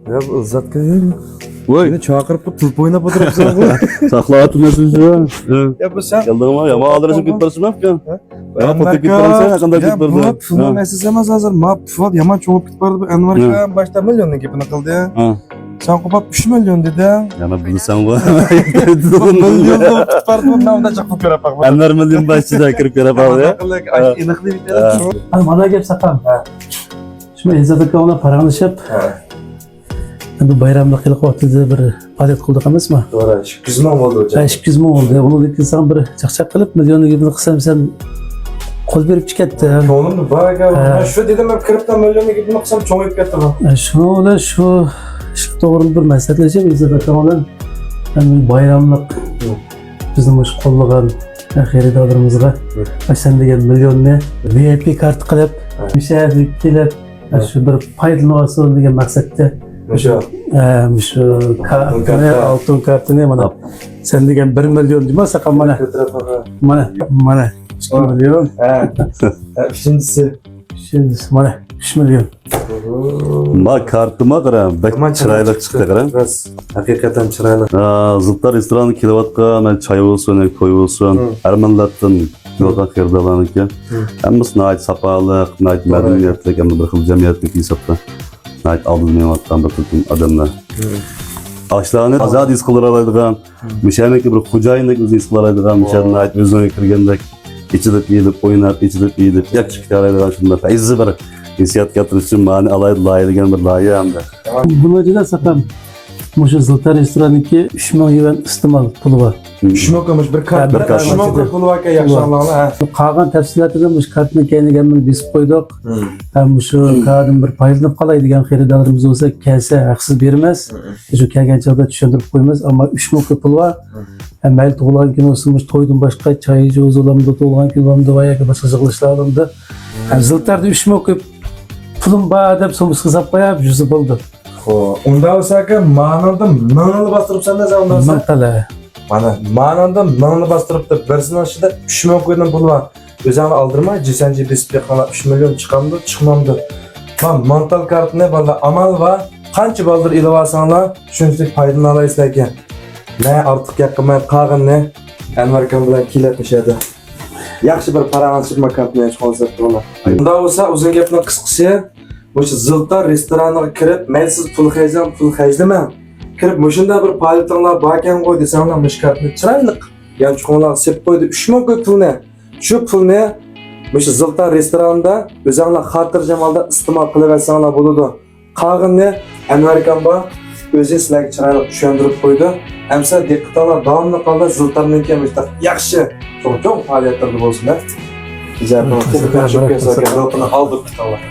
Ya bu Izzatga meni Voy, chaqirib tulp o'ynab o'tiribsan bu. saqlayapti nasıl? Ya bu sen Keldingmi? Yomon adresim ketibsan ekan. Yana foto ketibsan, qanday Ya ketibdi? bu pulni mesiz emas hozir. Ma pul yomon cho'g'ib ketib bordi bu Anvar aka boshda millionning gapini qildi. Ha. Sen qo'pab 3 million dedi. Yana bilsam bu. Million olib ketib bordi. Men unda chaqib ko'rapak. Anlar million başçıda kirib berapti ya. Aniqli bitadi. Mana gap saqam. Shuni Izzat aka bilan paranglashib, bu bayramda qilib vaqtida bir faoliyat qildik emasmi? To'g'ri, 200 ming bo'ldi o'cha. 200 ming bo'ldi. Uni desan bir chaqchaq qilib millionga gapini qilsam sen qo'l berib ketdi. Ko'nglimni bor aka. Shu dedim men kripto millionga gapini qilsam cho'ngib ketdi bu. Shuni bilan shu to'g'ri bir maslahatlashib Izzat aka bilan bayramlik bizni shu qo'llagan xaridorlarimizga sen degan millionni VIP kart qilib, mishadib kelib, shu bir foydalansin degan maqsadda shu oltin kartini mana sen degan 1 million demasa mana 2 million. Üçüncüsü. Şimdi mana 3 million. Ma kartıma qaram, bak chiroyli chiqdi qaram. Hakikaten chiroyli. Zıltar restoranı kilovatga, çay olsun, koy olsun, her millattan yoldan xirdalanık ya. Hammasi nayt saqoliq, nayt madaniyatlik, hamda bir xil jamiyatlik hisobda. Nayt aldırmayotgan bir tutum adamlar. Ashlarni azad his qila oladigan, mishaniki bir xo'jayindek o'zi his qila oladigan, mishan nayt o'ziga kirgandek ichilib yeyilib, o'ynab, ichilib yeyilib, yakchi oladigan shunday fayzi bir hissiyat keltirish uchun ma'ni alaydi degan bir loyiha hamda. Buni juda saqam. Mushu Ziltar restoraniki 3 ming yuan iste'mol puli bor. Shmoqamish bir kart. 3 ming pul aka yaxshi anlanglar. Qolgan tafsilotlarni mush kartni keyinga besib qo'ydik. Ham shu kartdan bir foydalanib qolay degan xaridorlarimiz bo'lsa, kelsa haqsiz bermas. Shu kelgan chog'da tushuntirib qo'yamiz, ammo 3 ming pul bor. Mayli tug'ilgan kun bo'lsin, to'ydan boshqa choy jo'z olamdi, tug'ilgan kun olamdi va yoki boshqa yig'ilishlar olamdi. Ziltarda 3 ming pulim bor deb so'msiz hisob qo'yib, yuzi bo'ldi. Unda olsa aka, ma'noda mingni bostiribsan-da sen unda olsa. Maqala. Mana ma'noda mingni bostiribdi. Birisini ichida 3 ming qo'ydan pul bor. O'zingni aldirmay, jisanji besib qana 3 million chiqamdi, chiqmamdi. Men mental kartni balla amal va qancha baldir ilovasanlar, shunchalik foydalana olasizlar ekan. Ne artıq yaqinmay qolganni Anvar aka bilan kelatishadi. Yaxshi bir paranglashma kartni chiqolsa to'la. Unda bo'lsa, o'zing gapni qisqasi, o'sha Ziltar restoraniga kirib, "Mensiz pul xajlaman. Kirib, shunda bir faoliyatinglar bor ekan qo'y desanglar, mush kartni chiroyli yanchqonlar sep qo'ydi. 3 ming pulni. Shu pulni o'sha Ziltar restoranida o'zinglar xotirjamolda iste'mol qilaversanglar bo'ladi. Qolganni Anvar aka bor o'zi sizlarga chiroyli tushuntirib qo'ydi. Amsa diqqatlar davomli qoldi Ziltarniki ham yaxshi, cho'ng faoliyatlarda bo'lsinlar. Ijara qilib, ko'p kasb qilib, aldık tutanlar.